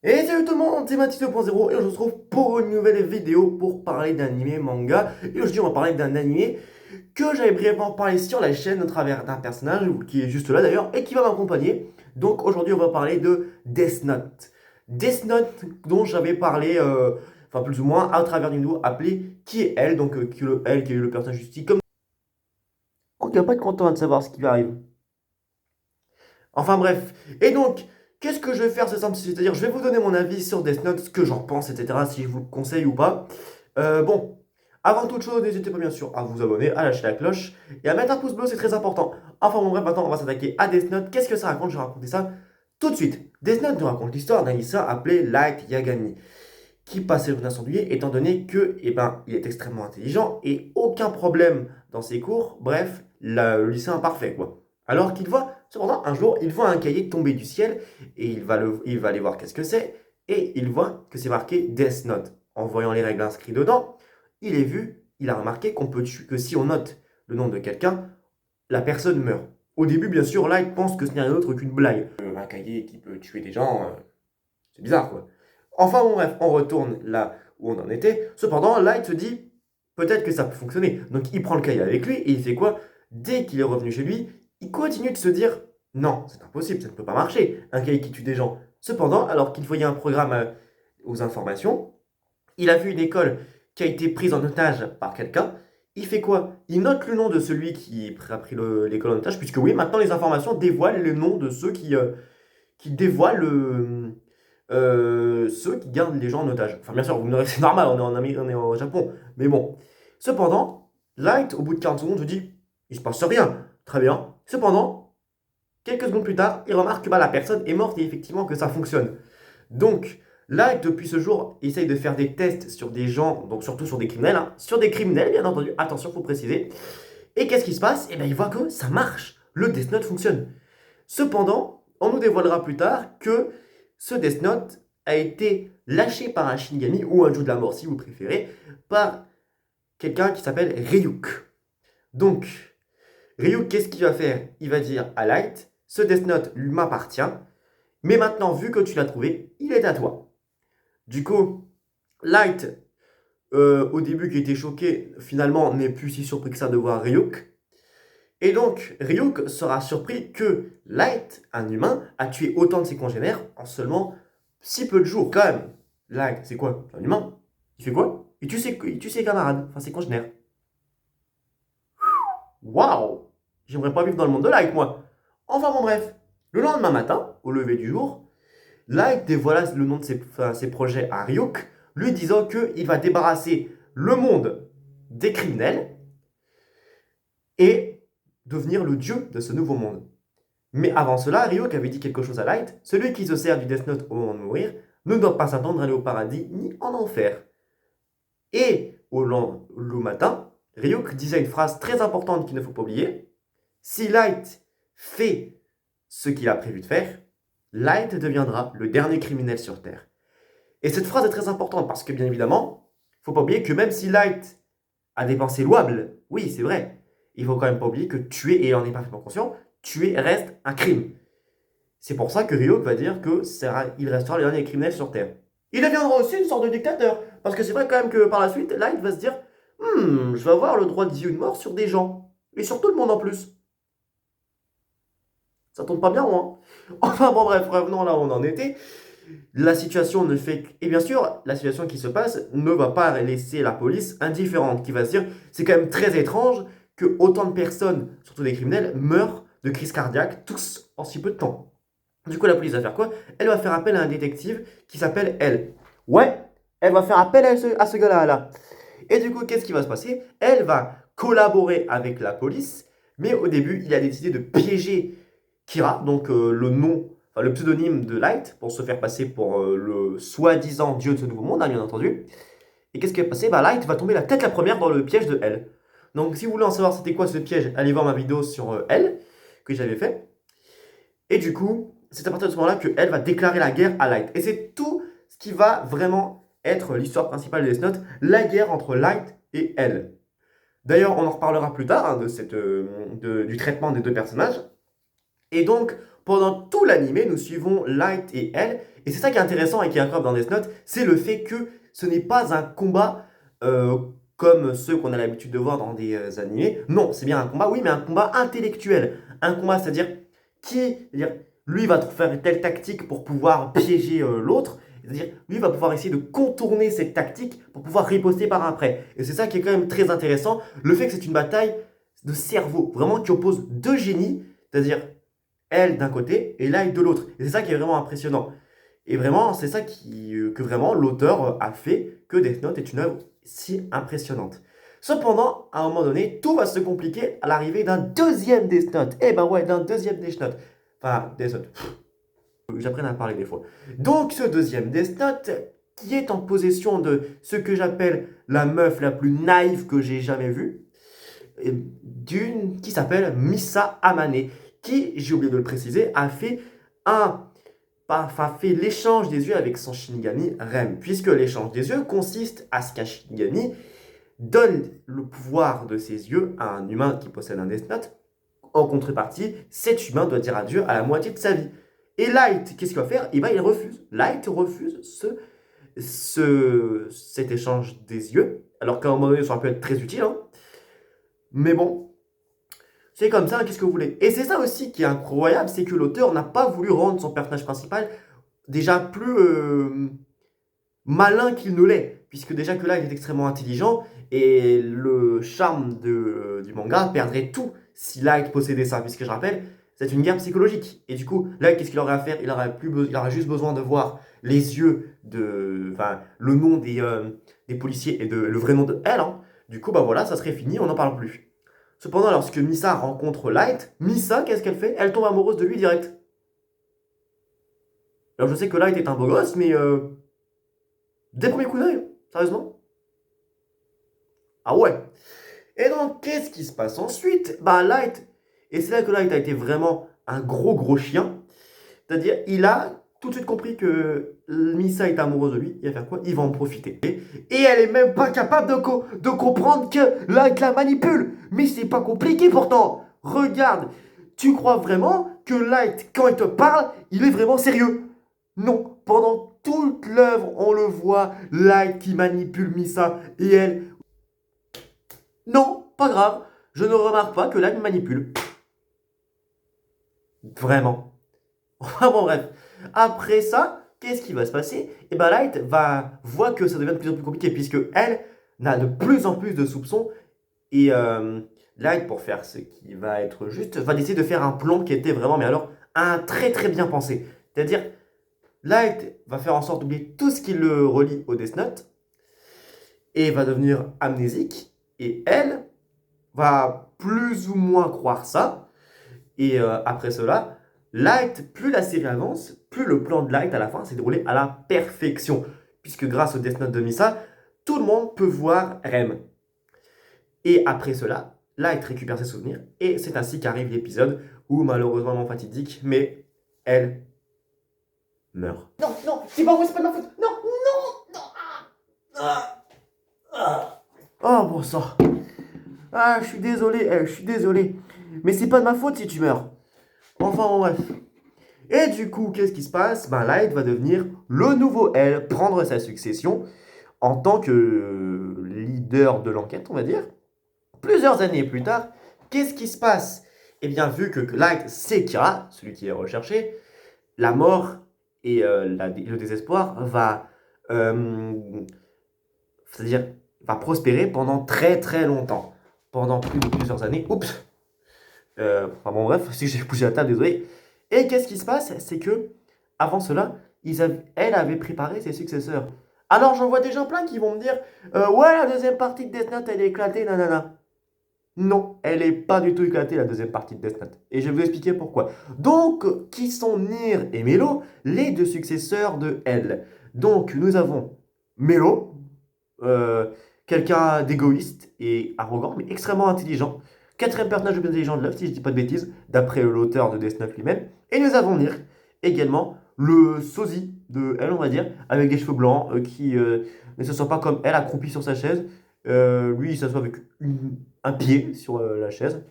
Et salut tout le monde, c'est Mathis 2.0 et on se retrouve pour une nouvelle vidéo pour parler d'animé manga. Et aujourd'hui on va parler d'un animé que j'avais brièvement parlé sur la chaîne au travers d'un personnage qui est juste là d'ailleurs et qui va m'accompagner. Donc aujourd'hui on va parler de Death Note. Death Note dont j'avais parlé, enfin plus ou moins à travers d'une vidéo appelée Qui est elle, donc elle qui est le personnage justice. Comme on ne va pas être content de savoir ce qui lui arrive. Enfin bref. Et donc, qu'est-ce que je vais faire, c'est simple, c'est-à-dire je vais vous donner mon avis sur Death Note, ce que j'en pense, etc., si je vous le conseille ou pas. Bon, avant toute chose, n'hésitez pas bien sûr à vous abonner, à lâcher la cloche et à mettre un pouce bleu, c'est très important. Enfin bon bref, maintenant on va s'attaquer à Death Note. Qu'est-ce que ça raconte? Je vais raconter ça tout de suite. Death Note nous raconte l'histoire d'un lycéen appelé Light Yagami, qui passe ses journées à s'ennuyer étant donné que, eh ben, il est extrêmement intelligent et aucun problème dans ses cours. Bref, le lycéen parfait, quoi. Alors qu'il voit, cependant, un jour, il voit un cahier tomber du ciel et il va aller voir qu'est-ce que c'est et il voit que c'est marqué Death Note. En voyant les règles inscrites dedans, il a remarqué qu'on peut tuer, que si on note le nom de quelqu'un, la personne meurt. Au début, bien sûr, là, il pense que ce n'est rien d'autre qu'une blague. Un cahier qui peut tuer des gens, c'est bizarre, quoi. Enfin, bon, bref, on retourne là où on en était. Cependant, Light se dit, peut-être que ça peut fonctionner. Donc, il prend le cahier avec lui et il fait quoi? Dès qu'il est revenu chez lui, il continue de se dire, non, c'est impossible, ça ne peut pas marcher, un cahier qui tue des gens. Cependant, alors qu'il voyait un programme aux informations, il a vu une école qui a été prise en otage par quelqu'un. Il fait quoi? Il note le nom de celui qui a pris l'école en otage, puisque oui, maintenant les informations dévoilent le nom de ceux qui dévoilent ceux qui gardent les gens en otage. Enfin, bien sûr, vous me direz, c'est normal, on est au Japon. Mais bon. Cependant, Light, au bout de 40 secondes, se dit, il se passe rien. Très bien. Cependant, quelques secondes plus tard, il remarque que bah, la personne est morte et effectivement que ça fonctionne. Donc, Light, depuis ce jour, essaye de faire des tests sur des gens, donc surtout sur des criminels, hein. Sur des criminels, bien entendu. Attention, faut préciser. Et qu'est-ce qui se passe? Eh bien, il voit que ça marche. Le Death Note fonctionne. Cependant, on nous dévoilera plus tard que ce Death Note a été lâché par un Shinigami ou un Dieu de la mort si vous préférez, par quelqu'un qui s'appelle Ryuk. Donc, Ryuk, qu'est-ce qu'il va faire? Il va dire à Light, ce Death Note lui m'appartient, mais maintenant, vu que tu l'as trouvé, il est à toi. Du coup, Light, au début qui était choqué, finalement n'est plus si surpris que ça de voir Ryuk. Et donc, Ryuk sera surpris que Light, un humain, a tué autant de ses congénères en seulement si peu de jours. Quand même, Light, c'est quoi? C'est un humain. Il fait quoi? Il tue ses camarades, enfin ses congénères. Waouh! J'aimerais pas vivre dans le monde de Light, moi. Enfin bon, bref. Le lendemain matin, au lever du jour, Light dévoila le nom de ses projets à Ryuk, lui disant qu'il va débarrasser le monde des criminels et devenir le dieu de ce nouveau monde. Mais avant cela, Ryuk avait dit quelque chose à Light, celui qui se sert du Death Note au moment de mourir ne doit pas s'attendre à aller au paradis ni en enfer. Et le matin, Ryuk disait une phrase très importante qu'il ne faut pas oublier. Si Light fait ce qu'il a prévu de faire, Light deviendra le dernier criminel sur Terre. Et cette phrase est très importante parce que bien évidemment, il ne faut pas oublier que même si Light a des pensées louables, oui c'est vrai, il ne faut quand même pas oublier que tuer, et on n'est pas parfaitement conscient, tuer reste un crime. C'est pour ça que Ryuk va dire que il restera le dernier criminel sur Terre. Il deviendra aussi une sorte de dictateur. Parce que c'est vrai quand même que par la suite, Light va se dire je vais avoir le droit de dire une mort sur des gens. Et sur tout le monde en plus. Ça tombe pas bien, moi. Enfin bon, bref, revenons là où on en était. La situation ne fait que... Et bien sûr, la situation qui se passe ne va pas laisser la police indifférente, qui va se dire c'est quand même très étrange que autant de personnes, surtout des criminels, meurent de crise cardiaque, tous en si peu de temps. Du coup, la police va faire quoi? Elle va faire appel à un détective qui s'appelle elle. Ouais, elle va faire appel à ce gars-là. Là. Et du coup, qu'est-ce qui va se passer? Elle va collaborer avec la police, mais au début, il a décidé de piéger Kira, donc le nom, enfin le pseudonyme de Light, pour se faire passer pour le soi-disant dieu de ce nouveau monde, hein, bien entendu. Et qu'est-ce qui va passer? Bah, Light va tomber la tête la première dans le piège de elle. Donc, si vous voulez en savoir c'était quoi ce piège, allez voir ma vidéo sur elle, que j'avais fait. Et du coup, c'est à partir de ce moment-là qu'elle va déclarer la guerre à Light. Et c'est tout ce qui va vraiment être l'histoire principale de Death Note, la guerre entre Light et elle. D'ailleurs, on en reparlera plus tard hein, du traitement des deux personnages. Et donc, pendant tout l'anime, nous suivons Light et elle, Et c'est ça qui est intéressant et qui est incroyable dans Death Note, c'est le fait que ce n'est pas un combat euh, comme ceux qu'on a l'habitude de voir dans des animés. Non, c'est bien un combat, oui, mais un combat intellectuel. Un combat, c'est-à-dire, lui va faire telle tactique pour pouvoir piéger l'autre. C'est-à-dire, lui va pouvoir essayer de contourner cette tactique pour pouvoir riposter par après. Et c'est ça qui est quand même très intéressant, le fait que c'est une bataille de cerveau, vraiment qui oppose deux génies, c'est-à-dire elle d'un côté et Light de l'autre. Et c'est ça qui est vraiment impressionnant. Et vraiment, c'est ça que vraiment l'auteur a fait que Death Note est une œuvre si impressionnante. Cependant, à un moment donné, tout va se compliquer à l'arrivée d'un deuxième Death Note. Eh ben ouais, d'un deuxième Death Note. Enfin, Death Note. J'apprends à parler des fois. Donc, ce deuxième Death Note, qui est en possession de ce que j'appelle la meuf la plus naïve que j'ai jamais vue, qui s'appelle Misa Amane, qui, j'ai oublié de le préciser, a fait l'échange des yeux avec son Shinigami Rem, puisque l'échange des yeux consiste à ce qu'un Shinigami donne le pouvoir de ses yeux à un humain qui possède un Death Note. En contrepartie, cet humain doit dire adieu à la moitié de sa vie. Et Light, qu'est-ce qu'il va faire? Il refuse. Light refuse cet échange des yeux, alors qu'à un moment donné, ça aurait pu être très utile, hein. Mais bon, c'est comme ça, qu'est-ce que vous voulez? Et c'est ça aussi qui est incroyable, c'est que l'auteur n'a pas voulu rendre son personnage principal déjà plus malin qu'il ne l'est, puisque déjà que là, il est extrêmement intelligent, et le charme du manga perdrait tout si Light possédait ça, puisque je rappelle, c'est une guerre psychologique. Et du coup, là, qu'est-ce qu'il aurait à faire? Il aurait juste besoin de voir les yeux enfin, le nom des policiers et le vrai nom de elle, hein. Du coup, bah voilà, ça serait fini, on n'en parle plus. Cependant, lorsque Misa rencontre Light, Misa, qu'est-ce qu'elle fait? Elle tombe amoureuse de lui direct. Alors je sais que Light est un beau gosse, mais dès le premier coup d'œil, sérieusement. Ah ouais. Et donc, qu'est-ce qui se passe ensuite? Bah Light, et c'est là que Light a été vraiment un gros chien. C'est-à-dire, il a tout de suite compris que Misa est amoureuse de lui. Il va faire quoi? Il va en profiter. Et elle est même pas capable de comprendre que Light la manipule. Mais c'est pas compliqué pourtant. Regarde, tu crois vraiment que Light, quand il te parle, il est vraiment sérieux? Non. Pendant toute l'œuvre, on le voit, Light qui manipule Misa et elle. Non, pas grave. Je ne remarque pas que Light me manipule. Vraiment. Bon, bref. Après ça, qu'est-ce qui va se passer? Et ben Light voit que ça devient de plus en plus compliqué puisque elle n'a de plus en plus de soupçons et Light, pour faire ce qui va être juste, va décider de faire un plan qui était vraiment, mais alors, un très bien pensé. C'est-à-dire, Light va faire en sorte d'oublier tout ce qui le relie au Death Note et va devenir amnésique et elle va plus ou moins croire ça. Et après cela, Light, plus la série avance, plus le plan de Light à la fin s'est déroulé à la perfection. Puisque grâce au Death Note de Misa, tout le monde peut voir Rem. Et après cela, Light récupère ses souvenirs. Et c'est ainsi qu'arrive l'épisode où, malheureusement fatidique, mais elle meurt. Non, c'est pas moi, c'est pas de ma faute. Non. Oh bon sang. Ah, je suis désolé. Mais c'est pas de ma faute si tu meurs. Enfin, bon, bref. Et du coup, qu'est-ce qui se passe? Ben, Light va devenir le nouveau L, prendre sa succession en tant que leader de l'enquête, on va dire. Plusieurs années plus tard, qu'est-ce qui se passe? Eh bien, vu que Light sait Kira, celui qui est recherché, la mort et le désespoir c'est-à-dire, va prospérer pendant très longtemps. Pendant plus de plusieurs années. Oups! Enfin bon, bref, si j'ai bougé la table, désolé. Et qu'est-ce qui se passe? C'est que, avant cela, elle avait préparé ses successeurs. Alors j'en vois des gens plein qui vont me dire ouais, la deuxième partie de Death Note, elle est éclatée, nanana. Non, elle est pas du tout éclatée, la deuxième partie de Death Note. Et je vais vous expliquer pourquoi. Donc, qui sont Nier et Melo, les deux successeurs de elle? Donc, nous avons Melo, euh, quelqu'un d'égoïste et arrogant, mais extrêmement intelligent. Quatrième personnage le plus intelligent de l'œuvre, si je dis pas de bêtises, d'après l'auteur de Death Note lui-même. Et nous avons Nier, également le sosie de elle, on va dire, avec des cheveux blancs, qui ne se sent pas comme elle, accroupi sur sa chaise. Lui, il s'assoit avec un pied sur la chaise.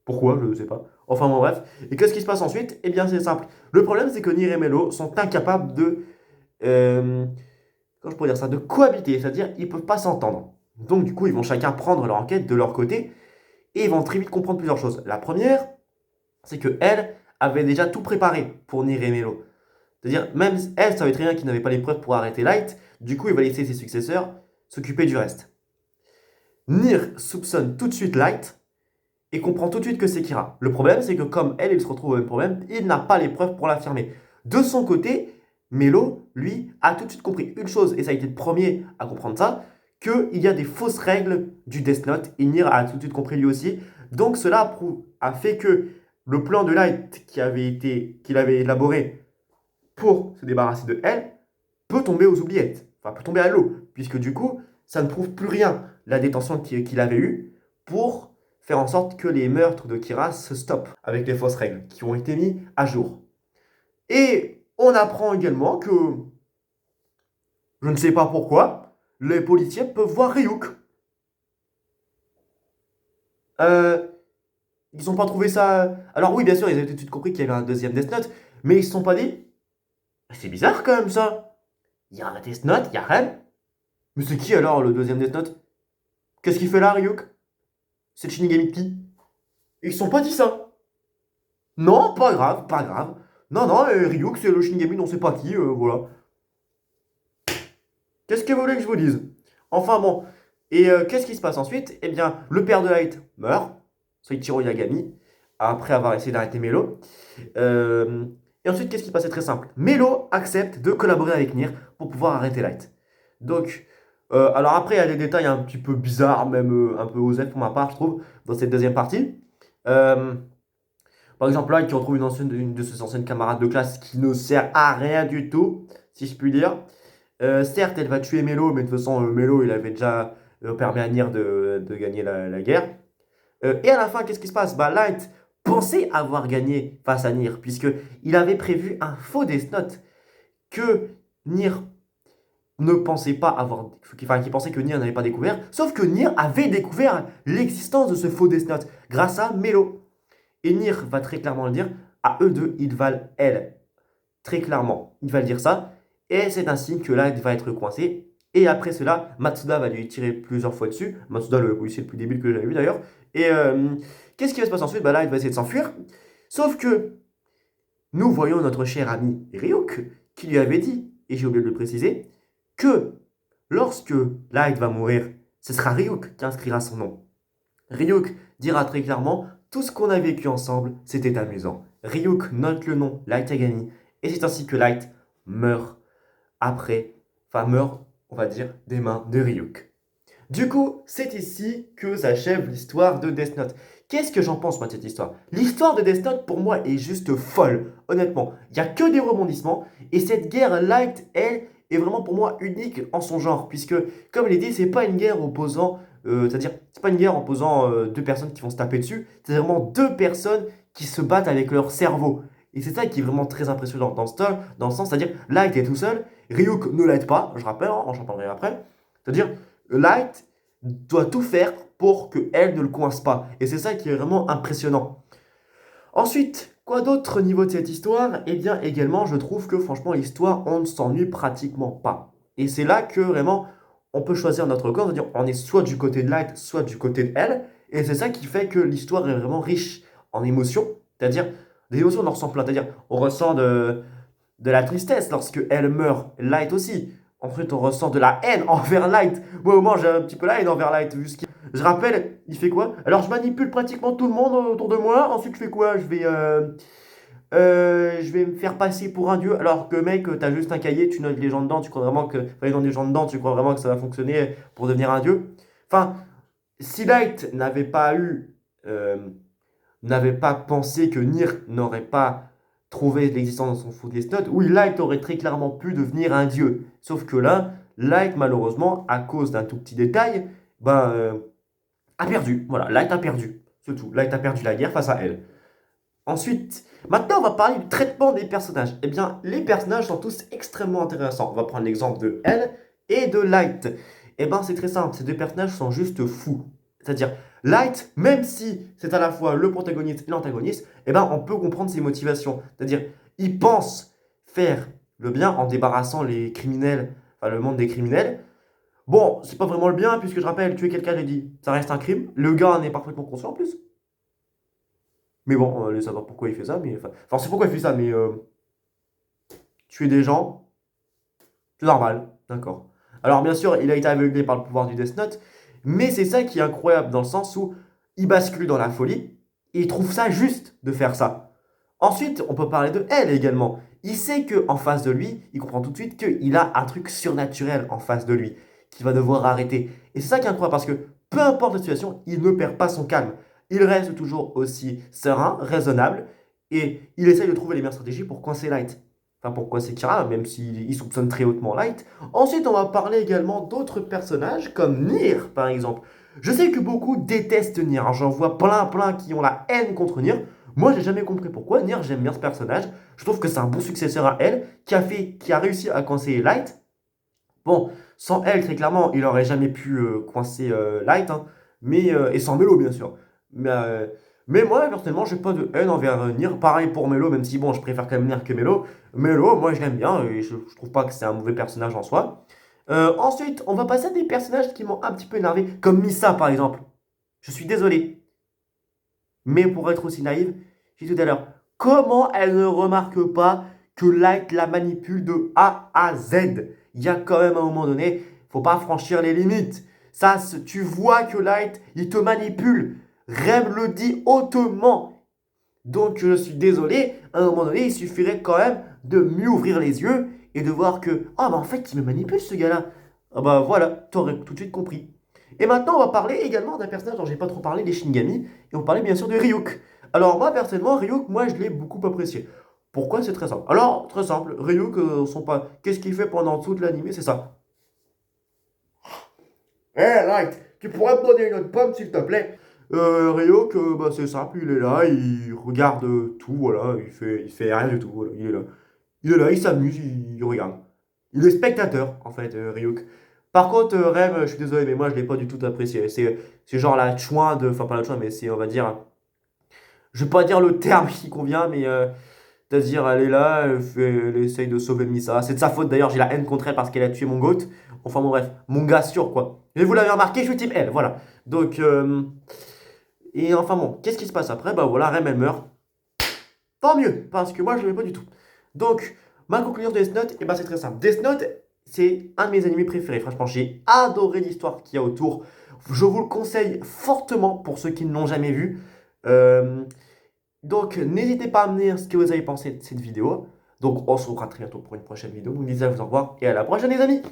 Pourquoi? Je ne sais pas. Enfin bon bref. Et qu'est-ce qui se passe ensuite? Eh bien c'est simple. Le problème c'est que Nier et Melo sont incapables de... euh, comment je pourrais dire ça? De cohabiter, c'est-à-dire ils peuvent pas s'entendre. Donc du coup ils vont chacun prendre leur enquête de leur côté et ils vont très vite comprendre plusieurs choses. La première, c'est que elle avait déjà tout préparé pour Nier et Melo. C'est-à-dire, même elle savait très bien qu'il n'avait pas les preuves pour arrêter Light, du coup il va laisser ses successeurs s'occuper du reste. Nier soupçonne tout de suite Light et comprend tout de suite que c'est Kira. Le problème, c'est que comme elle, il se retrouve au même problème, il n'a pas les preuves pour l'affirmer. De son côté, Melo, lui, a tout de suite compris une chose, et ça a été le premier à comprendre ça, qu'il y a des fausses règles du Death Note, et Nier a tout de suite compris lui aussi. Donc cela a fait que le plan de Light qu'il avait élaboré pour se débarrasser de elle peut tomber aux oubliettes, enfin peut tomber à l'eau, puisque du coup, ça ne prouve plus rien la détention qu'il avait eue pour faire en sorte que les meurtres de Kira se stoppent avec les fausses règles qui ont été mis à jour. Et on apprend également que, je ne sais pas pourquoi, les policiers peuvent voir Ryuk. Euh, ils n'ont pas trouvé ça... Alors oui, bien sûr, ils avaient tout de suite compris qu'il y avait un deuxième Death Note, mais ils ne se sont pas dit, c'est bizarre quand même ça. Il y a un Death Note, il y a Ren. Mais c'est qui alors le deuxième Death Note? Qu'est-ce qu'il fait là, Ryuk? C'est le Shinigami de qui? Ils se sont pas dit ça. Non, pas grave, pas grave. Non, non, Ryuk, c'est le Shinigami, on sait pas qui, voilà. Qu'est-ce que vous voulez que je vous dise? Enfin bon. Et qu'est-ce qui se passe ensuite? Eh bien, le père de Light meurt, Soichiro Yagami, après avoir essayé d'arrêter Melo. Et ensuite, qu'est-ce qui se passe? C'est très simple. Melo accepte de collaborer avec Nier pour pouvoir arrêter Light. Donc, alors après, il y a des détails un petit peu bizarres, même un peu osés pour ma part, je trouve, dans cette deuxième partie. Euh, Par exemple, là, qui retrouve une de ses anciennes camarades de classe qui ne sert à rien du tout, si je puis dire. Certes, elle va tuer Melo, mais de toute façon, Melo, il avait déjà permis à Nier de gagner la guerre. Et à la fin, qu'est-ce qui se passe? Bah, Light pensait avoir gagné face à Nier, puisqu'il avait prévu un faux Death Note que Nier ne pensait pas avoir... Enfin, qui pensait que Nier n'avait pas découvert, sauf que Nier avait découvert l'existence de ce faux Death Note grâce à Melo. Et Nier va très clairement le dire, à eux deux, ils valent elle. Très clairement, il va le dire ça. Et c'est ainsi que Light va être coincé. Et après cela, Matsuda va lui tirer plusieurs fois dessus. Matsuda, le policier le plus débile que j'avais vu d'ailleurs. Et qu'est-ce qui va se passer ensuite? Bah, Light va essayer de s'enfuir. Sauf que nous voyons notre cher ami Ryuk qui lui avait dit, et j'ai oublié de le préciser, que lorsque Light va mourir, ce sera Ryuk qui inscrira son nom. Ryuk dira très clairement, tout ce qu'on a vécu ensemble, c'était amusant. Ryuk note le nom Light Yagami, et c'est ainsi que Light meurt meurt, on va dire, des mains de Ryuk. Du coup, c'est ici que s'achève l'histoire de Death Note. Qu'est-ce que j'en pense, moi, de cette histoire? L'histoire de Death Note, pour moi, est juste folle, honnêtement. Il n'y a que des rebondissements, et cette guerre Light, elle, est vraiment pour moi unique en son genre, puisque, comme il est dit, c'est pas une guerre opposant, c'est-à-dire, c'est pas une guerre opposant deux personnes qui vont se taper dessus, c'est vraiment deux personnes qui se battent avec leur cerveau. Et c'est ça qui est vraiment très impressionnant dans le sens, c'est-à-dire, Light est tout seul, Ryuk ne l'aide pas, je rappelle, hein, j'en parlerai après, c'est-à-dire, Light doit tout faire pour qu'elle ne le coince pas. Et c'est ça qui est vraiment impressionnant. Ensuite, quoi d'autre au niveau de cette histoire? Eh bien, également, je trouve que franchement, l'histoire, on ne s'ennuie pratiquement pas. Et c'est là que vraiment, on peut choisir notre camp, c'est-à-dire on est soit du côté de Light, soit du côté de elle. Et c'est ça qui fait que l'histoire est vraiment riche en émotions. C'est-à-dire, des émotions, on en ressent plein. C'est-à-dire, on ressent de la tristesse lorsque elle meurt. Light aussi. Ensuite, on ressent de la haine envers Light. Moi, au moins, j'ai un petit peu la haine envers Light. Je rappelle, il fait quoi? Alors, je manipule pratiquement tout le monde autour de moi. Ensuite, je fais quoi? Je vais me faire passer pour un dieu. Alors que, mec, t'as juste un cahier, tu notes les gens dedans. Tu crois vraiment que... Enfin, les noms des gens dedans, tu crois vraiment que ça va fonctionner pour devenir un dieu? Enfin, si Light n'avait pas pensé que Nier n'aurait pas trouvé l'existence de son faux Death Note, oui, Light aurait très clairement pu devenir un dieu. Sauf que là, Light, malheureusement, à cause d'un tout petit détail, a perdu. Voilà, Light a perdu. C'est tout. Light a perdu la guerre face à elle. Ensuite, maintenant, on va parler du traitement des personnages. Eh bien, les personnages sont tous extrêmement intéressants. On va prendre l'exemple de elle et de Light. Eh bien, c'est très simple. Ces deux personnages sont juste fous. C'est-à-dire, Light, même si c'est à la fois le protagoniste et l'antagoniste, eh ben, on peut comprendre ses motivations. C'est-à-dire, il pense faire le bien en débarrassant les criminels, enfin le monde des criminels. Bon, c'est pas vraiment le bien, puisque je rappelle, tuer quelqu'un, j'ai dit, ça reste un crime. Le gars en est parfaitement conscient en plus. Mais bon, on va aller savoir pourquoi il fait ça. Mais, enfin, c'est pourquoi il fait ça, mais tuer des gens, c'est normal, d'accord. Alors bien sûr, il a été aveuglé par le pouvoir du Death Note, mais c'est ça qui est incroyable dans le sens où il bascule dans la folie et il trouve ça juste de faire ça. Ensuite, on peut parler de elle également. Il sait que en face de lui, il comprend tout de suite qu'il a un truc surnaturel en face de lui qu'il va devoir arrêter. Et c'est ça qui est incroyable parce que peu importe la situation, il ne perd pas son calme. Il reste toujours aussi serein, raisonnable et il essaye de trouver les meilleures stratégies pour coincer Light. Enfin, pour coincer Kira, même s'il soupçonne très hautement Light. Ensuite, on va parler également d'autres personnages comme Nier, par exemple. Je sais que beaucoup détestent Nier, hein. J'en vois plein qui ont la haine contre Nier. Moi, j'ai jamais compris pourquoi. Nier, j'aime bien ce personnage. Je trouve que c'est un bon successeur à elle, qui a réussi à coincer Light. Bon, sans elle, très clairement, il aurait jamais pu coincer Light, hein. Et sans Melo, bien sûr. Mais, euh, mais moi, personnellement, j'ai pas de haine envers Nier. Pareil pour Melo, même si bon, je préfère quand même Nier que Melo. Melo, moi, je l'aime bien et je trouve pas que c'est un mauvais personnage en soi. Ensuite, on va passer à des personnages qui m'ont un petit peu énervé, comme Misa, par exemple. Je suis désolé, mais pour être aussi naïve, j'ai dit tout à l'heure, comment elle ne remarque pas que Light la manipule de A à Z? Il y a quand même un moment donné, faut pas franchir les limites. Ça, tu vois que Light, il te manipule. Rem le dit hautement. Donc je suis désolé, à un moment donné, il suffirait quand même de mieux ouvrir les yeux et de voir que, ah bah en fait, il me manipule ce gars-là. Ah bah voilà, t'aurais tout de suite compris. Et maintenant, on va parler également d'un personnage dont j'ai pas trop parlé, les Shinigami, et on va parler bien sûr de Ryuk. Alors moi, personnellement, Ryuk, moi, je l'ai beaucoup apprécié. Pourquoi? C'est très simple. Alors, très simple, Ryuk, son pas... qu'est-ce qu'il fait pendant toute l'anime? C'est ça. Eh, Light, tu pourrais me donner une autre pomme, s'il te plaît? Ryuk, bah, c'est simple, il est là, il regarde tout, voilà, il fait rien du tout, voilà, il est là. Il est là, il s'amuse, il regarde. Il est spectateur, en fait, Ryuk. Par contre, Rem, je suis désolé, mais moi, je l'ai pas du tout apprécié. C'est genre la chouin de... Enfin, pas la chouin, mais c'est, on va dire... Je vais pas dire le terme qui convient, mais... c'est-à-dire, elle est là, elle essaye de sauver Misa. C'est de sa faute, d'ailleurs, j'ai la haine contre elle parce qu'elle a tué mon goat. Enfin, bon, bref, mon gars sûr, quoi. Et vous l'avez remarqué, je suis team elle, voilà. Donc, et enfin, bon, qu'est-ce qui se passe après? Bah voilà, Rem, elle meurt. Tant mieux, parce que moi je ne l'aimais pas du tout. Donc, ma conclusion de Death Note, eh ben, c'est très simple. Death Note, c'est un de mes animés préférés. Franchement, j'ai adoré l'histoire qu'il y a autour. Je vous le conseille fortement pour ceux qui ne l'ont jamais vu. Euh, donc, n'hésitez pas à me dire ce que vous avez pensé de cette vidéo. Donc, on se revoit très bientôt pour une prochaine vidéo. Donc, disais à vous au revoir et à la prochaine, les amis!